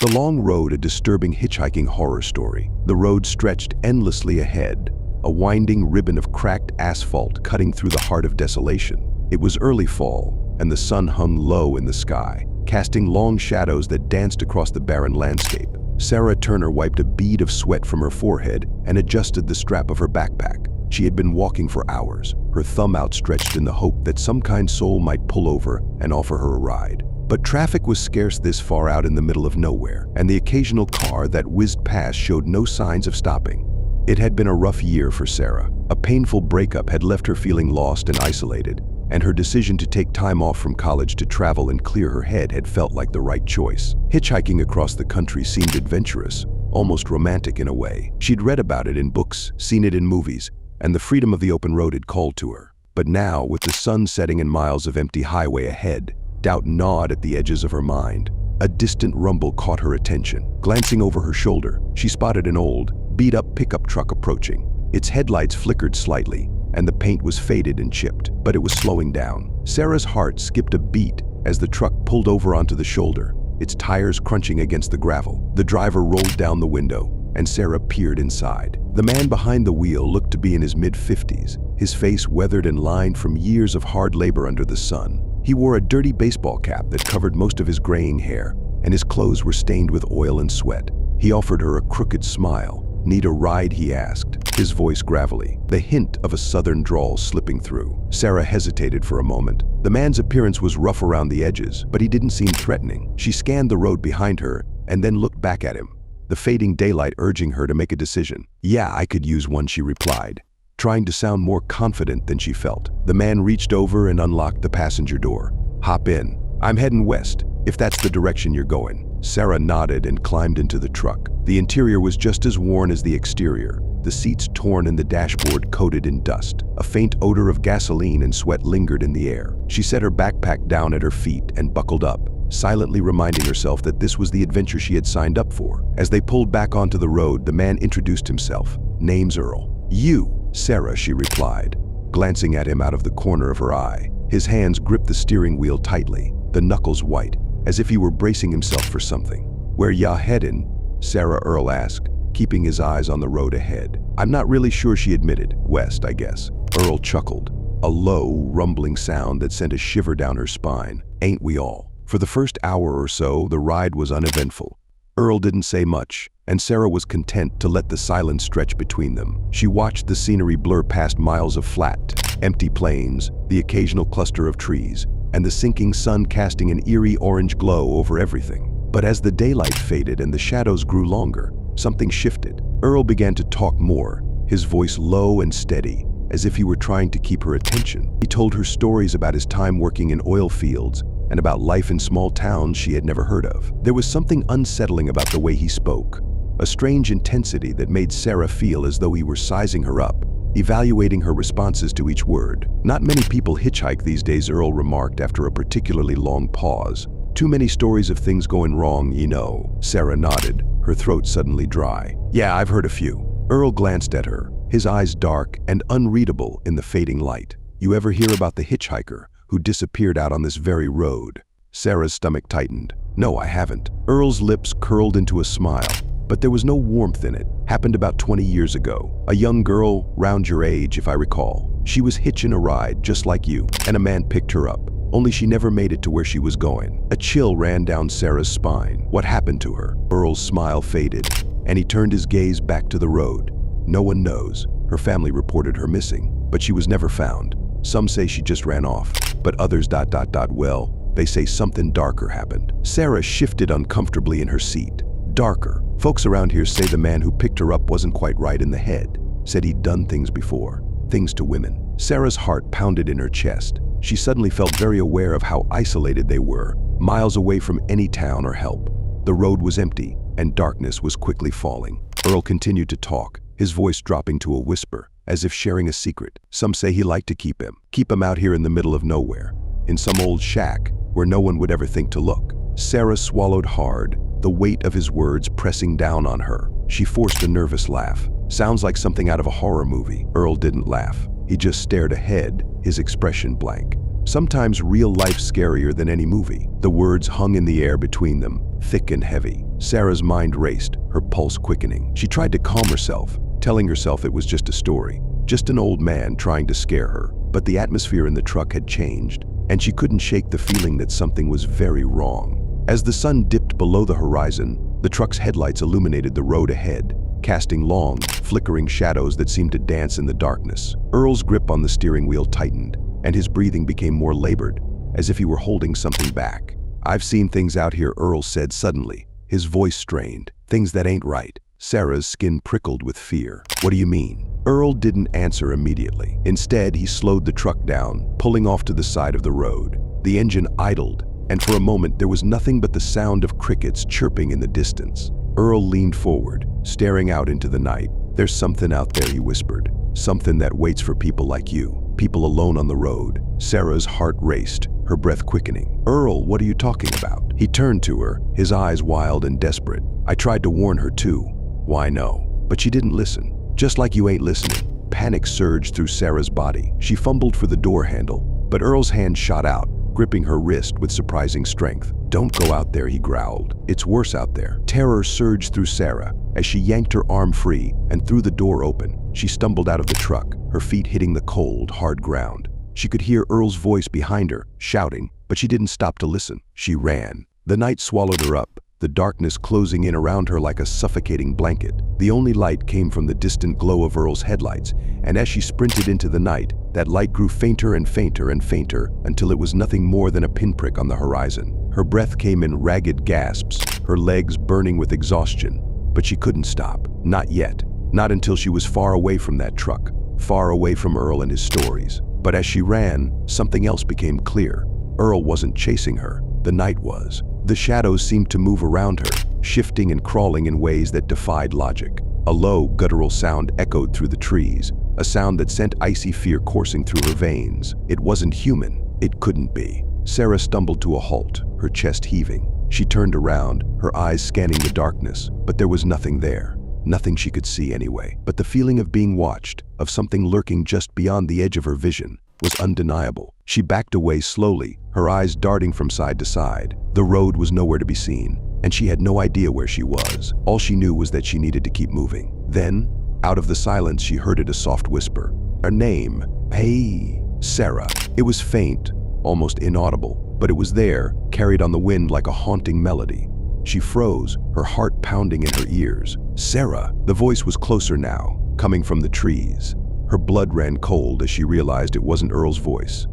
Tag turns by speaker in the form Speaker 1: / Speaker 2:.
Speaker 1: The long road, a disturbing hitchhiking horror story. The road stretched endlessly ahead, a winding ribbon of cracked asphalt cutting through the heart of desolation. It was early fall, and the sun hung low in the sky, casting long shadows that danced across the barren landscape. Sarah Turner wiped a bead of sweat from her forehead and adjusted the strap of her backpack. She had been walking for hours, her thumb outstretched in the hope that some kind soul might pull over and offer her a ride. But traffic was scarce this far out in the middle of nowhere, and the occasional car that whizzed past showed no signs of stopping. It had been a rough year for Sarah. A painful breakup had left her feeling lost and isolated, and her decision to take time off from college to travel and clear her head had felt like the right choice. Hitchhiking across the country seemed adventurous, almost romantic in a way. She'd read about it in books, seen it in movies, and the freedom of the open road had called to her. But now, with the sun setting and miles of empty highway ahead, doubt gnawed at the edges of her mind. A distant rumble caught her attention. Glancing over her shoulder, she spotted an old, beat-up pickup truck approaching. Its headlights flickered slightly, and the paint was faded and chipped, but it was slowing down. Sarah's heart skipped a beat as the truck pulled over onto the shoulder, its tires crunching against the gravel. The driver rolled down the window, and Sarah peered inside. The man behind the wheel looked to be in his mid-50s, his face weathered and lined from years of hard labor under the sun. He wore a dirty baseball cap that covered most of his graying hair, and his clothes were stained with oil and sweat. He offered her a crooked smile. "Need a ride?" he asked, his voice gravelly, the hint of a southern drawl slipping through. Sarah hesitated for a moment. The man's appearance was rough around the edges, but he didn't seem threatening. She scanned the road behind her and then looked back at him, the fading daylight urging her to make a decision. "Yeah, I could use one," she replied, trying to sound more confident than she felt. The man reached over and unlocked the passenger door. "Hop in. I'm heading west, if that's the direction you're going." Sarah nodded and climbed into the truck. The interior was just as worn as the exterior, the seats torn and the dashboard coated in dust. A faint odor of gasoline and sweat lingered in the air. She set her backpack down at her feet and buckled up, silently reminding herself that this was the adventure she had signed up for. As they pulled back onto the road, the man introduced himself. "Name's Earl." "You, Sarah," she replied, glancing at him out of the corner of her eye. His hands gripped the steering wheel tightly, the knuckles white, as if he were bracing himself for something. "Where ya headin'?" Sarah, Earl asked, keeping his eyes on the road ahead. "I'm not really sure," she admitted. "West, I guess." Earl chuckled, a low, rumbling sound that sent a shiver down her spine. "Ain't we all?" For the first hour or so, the ride was uneventful. Earl didn't say much, and Sarah was content to let the silence stretch between them. She watched the scenery blur past miles of flat, empty plains, the occasional cluster of trees, and the sinking sun casting an eerie orange glow over everything. But as the daylight faded and the shadows grew longer, something shifted. Earl began to talk more, his voice low and steady, as if he were trying to keep her attention. He told her stories about his time working in oil fields and about life in small towns she had never heard of. There was something unsettling about the way he spoke, a strange intensity that made Sarah feel as though he were sizing her up, evaluating her responses to each word. "Not many people hitchhike these days," Earl remarked after a particularly long pause. "Too many stories of things going wrong, you know." Sarah nodded, her throat suddenly dry. "Yeah, I've heard a few." Earl glanced at her, his eyes dark and unreadable in the fading light. "You ever hear about the hitchhiker who disappeared out on this very road?" Sarah's stomach tightened. "No, I haven't." Earl's lips curled into a smile, but there was no warmth in it. "Happened about 20 years ago. A young girl, round your age if I recall. She was hitching a ride, just like you, and a man picked her up. Only she never made it to where she was going." A chill ran down Sarah's spine. "What happened to her?" Earl's smile faded, and he turned his gaze back to the road. "No one knows. Her family reported her missing, but she was never found. Some say she just ran off, but others ... well, they say something darker happened." Sarah shifted uncomfortably in her seat. "Darker? Folks around here say the man who picked her up wasn't quite right in the head. Said he'd done things before. Things to women." Sarah's heart pounded in her chest. She suddenly felt very aware of how isolated they were, miles away from any town or help. The road was empty, and darkness was quickly falling. Earl continued to talk, his voice dropping to a whisper, as if sharing a secret. "Some say he liked to keep him out here in the middle of nowhere, in some old shack where no one would ever think to look." Sarah swallowed hard, the weight of his words pressing down on her. She forced a nervous laugh. "Sounds like something out of a horror movie." Earl didn't laugh. He just stared ahead, his expression blank. sometimes real life scarier than any movie. The words hung in the air between them, thick and heavy. Sarah's mind raced, her pulse quickening. She tried to calm herself, telling herself it was just a story, just an old man trying to scare her. But the atmosphere in the truck had changed, and she couldn't shake the feeling that something was very wrong. As the sun dipped below the horizon, the truck's headlights illuminated the road ahead, casting long, flickering shadows that seemed to dance in the darkness. Earl's grip on the steering wheel tightened, and his breathing became more labored, as if he were holding something back. "I've seen things out here," Earl said suddenly, his voice strained. "Things that ain't right." Sarah's skin prickled with fear. "What do you mean?" Earl didn't answer immediately. Instead, he slowed the truck down, pulling off to the side of the road. The engine idled, and for a moment there was nothing but the sound of crickets chirping in the distance. Earl leaned forward, staring out into the night. "There's something out there," he whispered. "Something that waits for people like you, people alone on the road." Sarah's heart raced, her breath quickening. "Earl, what are you talking about?" He turned to her, his eyes wild and desperate. "I tried to warn her too." "Why no?" "But she didn't listen. Just like you ain't listening." Panic surged through Sarah's body. She fumbled for the door handle, but Earl's hand shot out, gripping her wrist with surprising strength. "Don't go out there," he growled. "It's worse out there." Terror surged through Sarah as she yanked her arm free and threw the door open. She stumbled out of the truck, her feet hitting the cold, hard ground. She could hear Earl's voice behind her, shouting, but she didn't stop to listen. She ran. The night swallowed her up, the darkness closing in around her like a suffocating blanket. The only light came from the distant glow of Earl's headlights, and as she sprinted into the night, that light grew fainter and fainter and fainter until it was nothing more than a pinprick on the horizon. Her breath came in ragged gasps, her legs burning with exhaustion, but she couldn't stop. Not yet. Not until she was far away from that truck, far away from Earl and his stories. But as she ran, something else became clear. Earl wasn't chasing her. The night was. The shadows seemed to move around her, shifting and crawling in ways that defied logic. A low, guttural sound echoed through the trees, a sound that sent icy fear coursing through her veins. It wasn't human. It couldn't be. Sarah stumbled to a halt, her chest heaving. She turned around, her eyes scanning the darkness, but there was nothing there. Nothing she could see anyway. But the feeling of being watched, of something lurking just beyond the edge of her vision, was undeniable. She backed away slowly, her eyes darting from side to side. The road was nowhere to be seen, and she had no idea where she was. All she knew was that she needed to keep moving. Then, out of the silence, she heard a soft whisper. Her name. "Hey, Sarah." It was faint, almost inaudible, but it was there, carried on the wind like a haunting melody. She froze, her heart pounding in her ears. "Sarah!" The voice was closer now, coming from the trees. Her blood ran cold as she realized it wasn't Earl's voice.